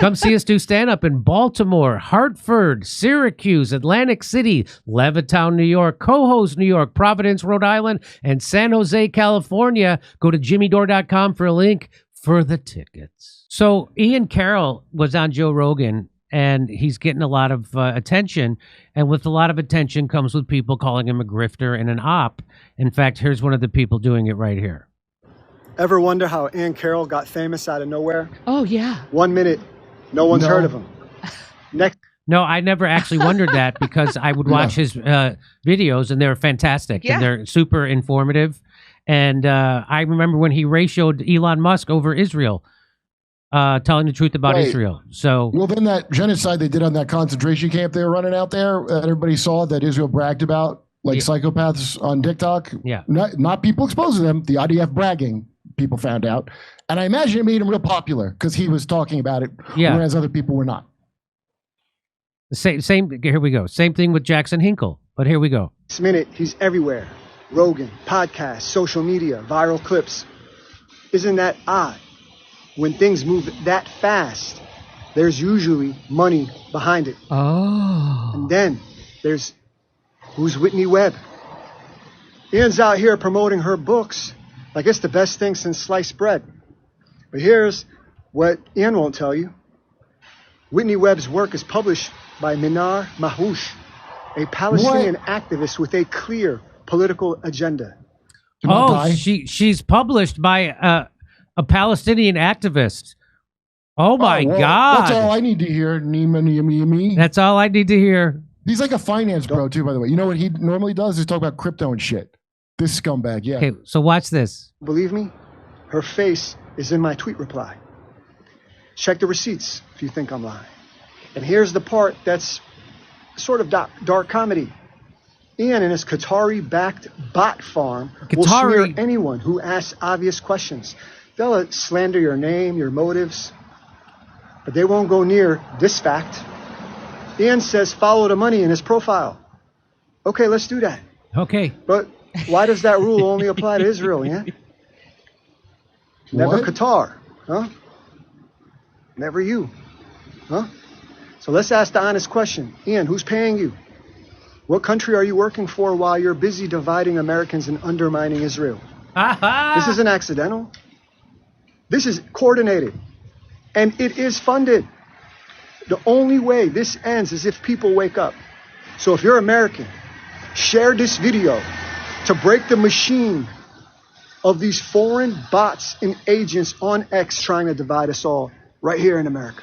Come see us do stand-up in Baltimore, Hartford, Syracuse, Atlantic City, Levittown, New York, Cohoes, New York, Providence, Rhode Island, and San Jose, California. Go to jimmydore.com for a link for the tickets. So Ian Carroll was on Joe Rogan, and he's getting a lot of attention. And with a lot of attention comes with people calling him a grifter and an op. In fact, here's one of the people doing it right here. Ever wonder how Ian Carroll got famous out of nowhere? Oh, yeah. 1 minute, no one's heard of him. Next. No, I never actually wondered that because I would watch his videos, and they're fantastic. Yeah. And they're super informative. And I remember when he ratioed Elon Musk over Israel, telling the truth about Israel. So, well, then that genocide they did on that concentration camp they were running out there, that everybody saw that Israel bragged about, like psychopaths on TikTok. Yeah. Not people exposing them, the IDF bragging, people found out. And I imagine it made him real popular because he was talking about it, whereas other people were not. Same. Here we go. Same thing with Jackson Hinkle. But here we go. This minute, he's everywhere. Rogan, podcasts, social media, viral clips. Isn't that odd? When things move that fast, there's usually money behind it. Oh. And then there's who's Whitney Webb. Ian's out here promoting her books like it's the best thing since sliced bread. But here's what Ian won't tell you. Whitney Webb's work is published by Minar Mahoush, a Palestinian activist with a clear political agenda. Oh, she's published by a Palestinian activist. Oh my God! That's all I need to hear. Nima. That's all I need to hear. He's like a finance bro too, by the way. You know what he normally does is talk about crypto and shit. This scumbag, yeah. Okay, so watch this. Believe me, her face is in my tweet reply. Check the receipts if you think I'm lying. And here's the part that's sort of dark comedy. Ian and his Qatari-backed bot farm will smear anyone who asks obvious questions. They'll slander your name, your motives, but they won't go near this fact. Ian says follow the money in his profile. Okay, let's do that. Okay. But why does that rule only apply to Israel, Ian? Never Qatar, huh? Never you, huh? So let's ask the honest question. Ian, who's paying you? What country are you working for while you're busy dividing Americans and undermining Israel? This isn't accidental. This is coordinated. And it is funded. The only way this ends is if people wake up. So if you're American, share this video to break the machine of these foreign bots and agents on X trying to divide us all right here in America.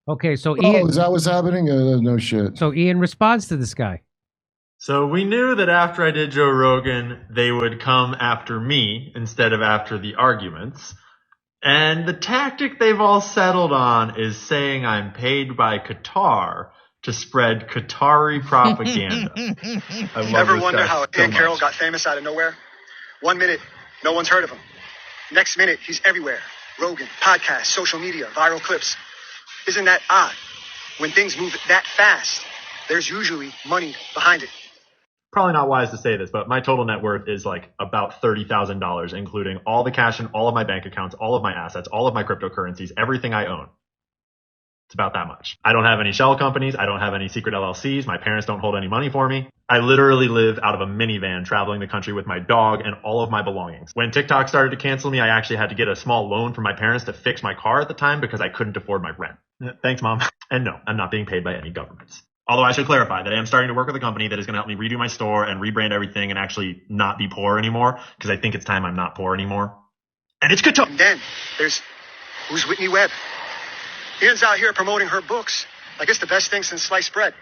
Okay, so Ian... is that what's happening? No shit. So Ian responds to this guy. So we knew that after I did Joe Rogan, they would come after me instead of after the arguments. And the tactic they've all settled on is saying I'm paid by Qatar to spread Qatari propaganda. Ever wonder how Ian Carroll got famous out of nowhere? 1 minute, no one's heard of him. Next minute, he's everywhere. Rogan, podcasts, social media, viral clips. Isn't that odd? When things move that fast, there's usually money behind it. Probably not wise to say this, but my total net worth is like about $30,000, including all the cash in all of my bank accounts, all of my assets, all of my cryptocurrencies, everything I own. It's about that much. I don't have any shell companies. I don't have any secret LLCs. My parents don't hold any money for me. I literally live out of a minivan traveling the country with my dog and all of my belongings. When TikTok started to cancel me, I actually had to get a small loan from my parents to fix my car at the time because I couldn't afford my rent. Thanks, Mom. And no, I'm not being paid by any governments. Although I should clarify that I am starting to work with a company that is going to help me redo my store and rebrand everything and actually not be poor anymore because I think it's time I'm not poor anymore. And it's Qatar. And then there's who's Whitney Webb. Ian's out here promoting her books like it's the best thing since sliced bread.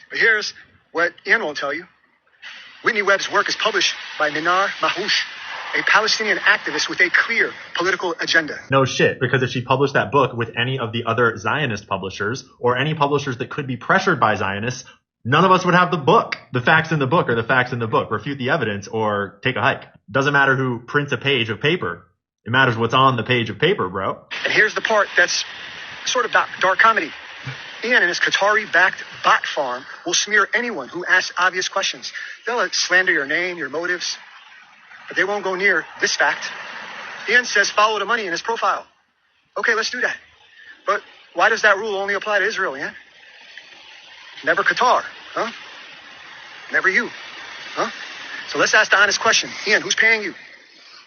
But here's what Ian won't tell you. Whitney Webb's work is published by Minar Mahoush, a Palestinian activist with a clear political agenda. No shit, because if she published that book with any of the other Zionist publishers or any publishers that could be pressured by Zionists, none of us would have the book. The facts in the book are the facts in the book. Refute the evidence or take a hike. Doesn't matter who prints a page of paper. It matters what's on the page of paper, bro. And here's the part that's sort of dark comedy. Ian and his Qatari-backed bot farm will smear anyone who asks obvious questions. They'll slander your name, your motives, but they won't go near this fact. Ian says follow the money in his profile. Okay, let's do that. But Why does that rule only apply to Israel, Ian? Never Qatar, huh? Never you, huh? So let's ask the honest question. Ian, who's paying you?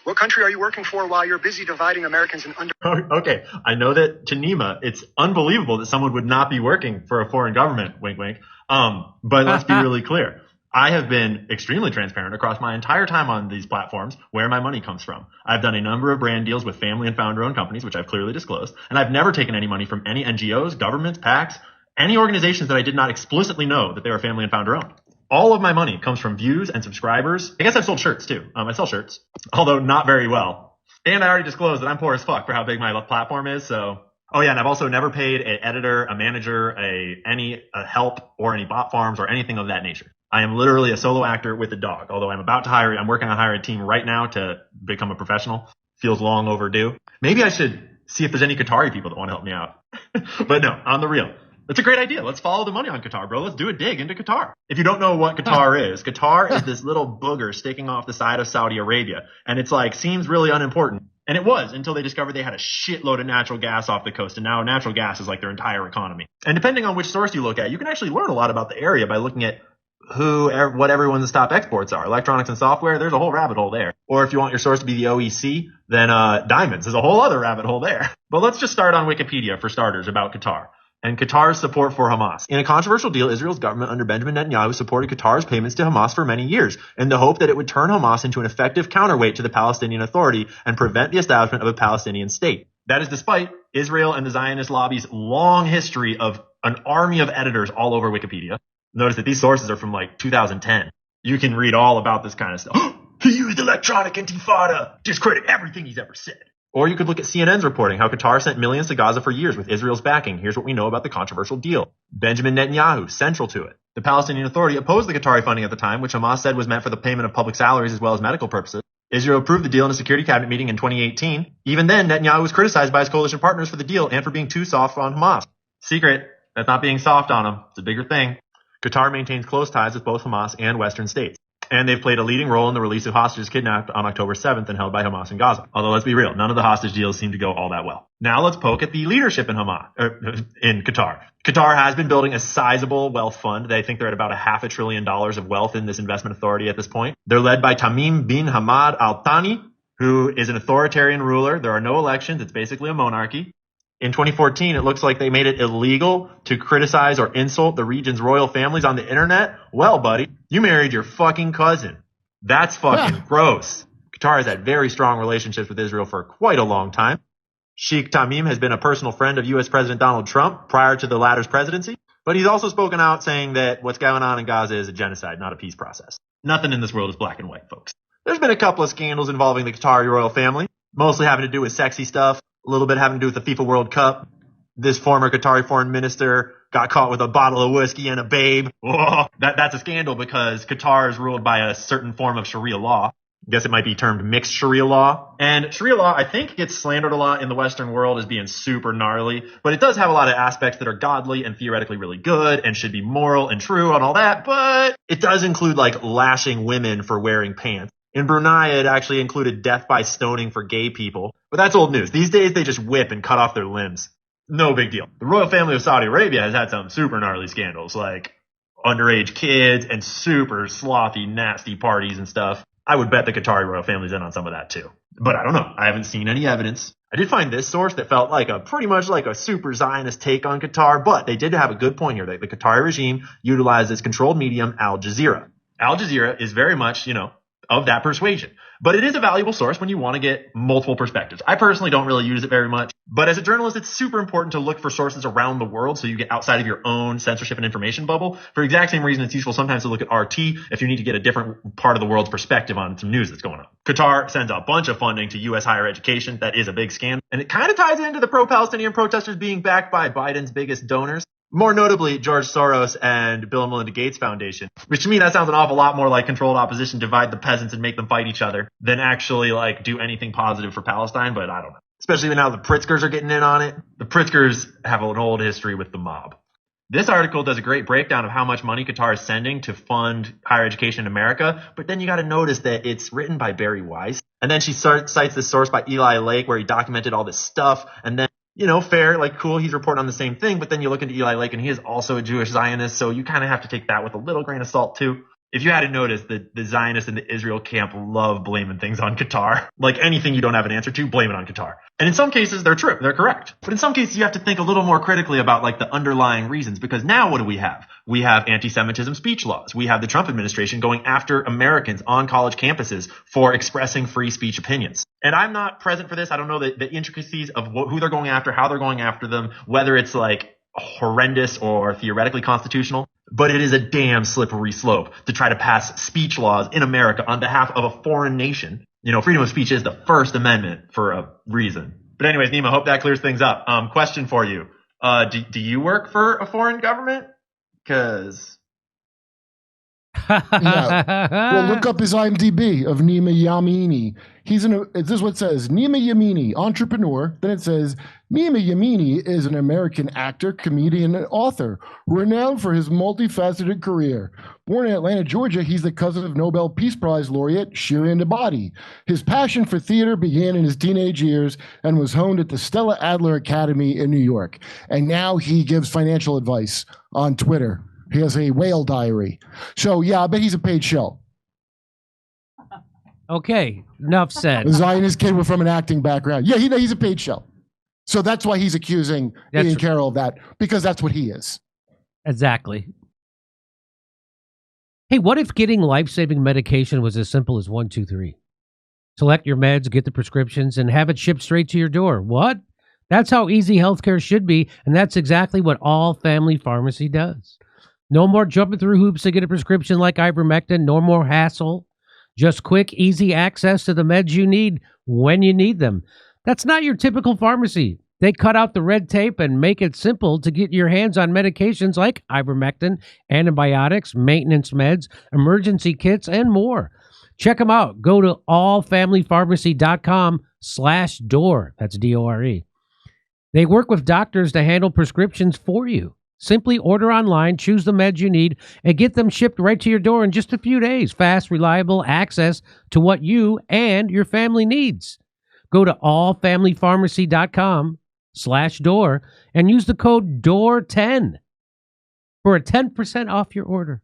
What country are you working for while you're busy dividing Americans in under... Okay, I know that to Nima, it's unbelievable that someone would not be working for a foreign government, wink, wink. But let's be really clear. I have been extremely transparent across my entire time on these platforms where my money comes from. I've done a number of brand deals with family and founder-owned companies, which I've clearly disclosed, and I've never taken any money from any NGOs, governments, PACs, any organizations that I did not explicitly know that they were family and founder-owned. All of my money comes from views and subscribers. I guess I've sold shirts too. I sell shirts, although not very well. And I already disclosed that I'm poor as fuck for how big my platform is, so... Oh yeah, and I've also never paid an editor, a manager, any help, or any bot farms or anything of that nature. I am literally a solo actor with a dog, although I'm working on hiring a team right now to become a professional. Feels long overdue. Maybe I should see if there's any Qatari people that want to help me out. But no, on the real. It's a great idea. Let's follow the money on Qatar, bro. Let's do a dig into Qatar. If you don't know what Qatar is this little booger sticking off the side of Saudi Arabia. And it's like, seems really unimportant. And it was until they discovered they had a shitload of natural gas off the coast. And now natural gas is like their entire economy. And depending on which source you look at, you can actually learn a lot about the area by looking at what everyone's top exports are. Electronics and software, there's a whole rabbit hole there. Or if you want your source to be the OEC, then diamonds, there's a whole other rabbit hole there. But let's just start on Wikipedia for starters about Qatar and Qatar's support for Hamas. In a controversial deal, Israel's government under Benjamin Netanyahu supported Qatar's payments to Hamas for many years in the hope that it would turn Hamas into an effective counterweight to the Palestinian Authority and prevent the establishment of a Palestinian state. That is despite Israel and the Zionist lobby's long history of an army of editors all over Wikipedia. Notice that these sources are from like 2010. You can read all about this kind of stuff. He used electronic intifada. Discredit everything he's ever said. Or you could look at CNN's reporting how Qatar sent millions to Gaza for years with Israel's backing. Here's what we know about the controversial deal. Benjamin Netanyahu, central to it. The Palestinian Authority opposed the Qatari funding at the time, which Hamas said was meant for the payment of public salaries as well as medical purposes. Israel approved the deal in a security cabinet meeting in 2018. Even then, Netanyahu was criticized by his coalition partners for the deal and for being too soft on Hamas. Secret, that's not being soft on him. It's a bigger thing. Qatar maintains close ties with both Hamas and Western states. And they've played a leading role in the release of hostages kidnapped on October 7th and held by Hamas in Gaza. Although let's be real, none of the hostage deals seem to go all that well. Now let's poke at the leadership in in Qatar. Qatar has been building a sizable wealth fund. They think they're at about $500 billion of wealth in this investment authority at this point. They're led by Tamim bin Hamad Al Thani, who is an authoritarian ruler. There are no elections. It's basically a monarchy. In 2014, it looks like they made it illegal to criticize or insult the region's royal families on the internet. Well, buddy, you married your fucking cousin. That's fucking gross. Qatar has had very strong relationships with Israel for quite a long time. Sheikh Tamim has been a personal friend of U.S. President Donald Trump prior to the latter's presidency, but he's also spoken out saying that what's going on in Gaza is a genocide, not a peace process. Nothing in this world is black and white, folks. There's been a couple of scandals involving the Qatari royal family, mostly having to do with sexy stuff. A little bit having to do with the FIFA World Cup. This former Qatari foreign minister got caught with a bottle of whiskey and a babe. Oh, that's a scandal because Qatar is ruled by a certain form of Sharia law. I guess it might be termed mixed Sharia law. And Sharia law, I think, gets slandered a lot in the Western world as being super gnarly. But it does have a lot of aspects that are godly and theoretically really good and should be moral and true and all that. But it does include like lashing women for wearing pants. In Brunei, it actually included death by stoning for gay people. But that's old news. These days, they just whip and cut off their limbs. No big deal. The royal family of Saudi Arabia has had some super gnarly scandals, like underage kids and super slothy, nasty parties and stuff. I would bet the Qatari royal family's in on some of that too. But I don't know. I haven't seen any evidence. I did find this source that felt like pretty much like a super Zionist take on Qatar, but they did have a good point here. The Qatari regime utilized its controlled medium, Al Jazeera. Al Jazeera is very much, of that persuasion. But it is a valuable source when you want to get multiple perspectives. I personally don't really use it very much. But as a journalist, it's super important to look for sources around the world so you get outside of your own censorship and information bubble. For the exact same reason, it's useful sometimes to look at RT if you need to get a different part of the world's perspective on some news that's going on. Qatar sends a bunch of funding to U.S. higher education. That is a big scandal. And it kind of ties into the pro-Palestinian protesters being backed by Biden's biggest donors. More notably, George Soros and Bill and Melinda Gates Foundation, which to me, that sounds an awful lot more like controlled opposition, divide the peasants and make them fight each other than actually do anything positive for Palestine. But I don't know. Especially now the Pritzkers are getting in on it. The Pritzkers have an old history with the mob. This article does a great breakdown of how much money Qatar is sending to fund higher education in America. But then you got to notice that it's written by Barry Weiss. And then she cites this source by Eli Lake where he documented all this stuff. And then fair, like cool, he's reporting on the same thing. But then you look into Eli Lake and he is also a Jewish Zionist. So you kind of have to take that with a little grain of salt too. If you hadn't noticed, the Zionists in the Israel camp love blaming things on Qatar. Like anything you don't have an answer to, blame it on Qatar. And in some cases, they're true. They're correct. But in some cases, you have to think a little more critically about like the underlying reasons. Because now what do we have? We have anti-Semitism speech laws. We have the Trump administration going after Americans on college campuses for expressing free speech opinions. And I'm not present for this. I don't know the intricacies of who they're going after, how they're going after them, whether it's like horrendous or theoretically constitutional. But it is a damn slippery slope to try to pass speech laws in America on behalf of a foreign nation. Freedom of speech is the First Amendment for a reason. But anyways, Nima, hope that clears things up. Question for you. Do you work for a foreign government? Because... Yeah. Well, look up his IMDb of Nima Yamini. This is what it says. Nima Yamini, entrepreneur. Then it says, Nima Yamini is an American actor, comedian, and author, renowned for his multifaceted career. Born in Atlanta, Georgia, he's the cousin of Nobel Peace Prize laureate Shirin Ebadi. His passion for theater began in his teenage years and was honed at the Stella Adler Academy in New York. And now he gives financial advice on Twitter. He has a whale diary. So, yeah, I bet he's a paid shell. Okay, enough said. The Zionist kid from an acting background. Yeah, he's a paid shell. So that's why he's accusing Ian Carroll of that, because that's what he is. Exactly. Hey, what if getting life-saving medication was as simple as 1, 2, 3? Select your meds, get the prescriptions, and have it shipped straight to your door. What? That's how easy healthcare should be, and that's exactly what All Family Pharmacy does. No more jumping through hoops to get a prescription like ivermectin. No more hassle. Just quick, easy access to the meds you need when you need them. That's not your typical pharmacy. They cut out the red tape and make it simple to get your hands on medications like ivermectin, antibiotics, maintenance meds, emergency kits, and more. Check them out. Go to allfamilypharmacy.com/door. That's D-O-R-E. They work with doctors to handle prescriptions for you. Simply order online, choose the meds you need, and get them shipped right to your door in just a few days. Fast, reliable access to what you and your family needs. Go to allfamilypharmacy.com/door and use the code DOOR10 for a 10% off your order.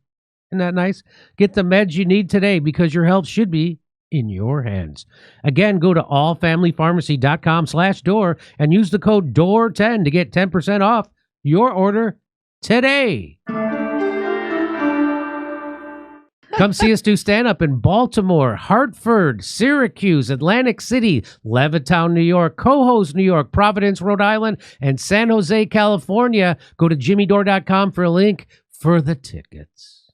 Isn't that nice? Get the meds you need today because your health should be in your hands. Again, go to allfamilypharmacy.com/door and use the code DOOR10 to get 10% off your order today. Come see us do stand-up in Baltimore, Hartford, Syracuse, Atlantic City, Levittown, New York, Cohoes, New York, Providence, Rhode Island, and San Jose, California. Go to jimmydore.com for a link for the tickets.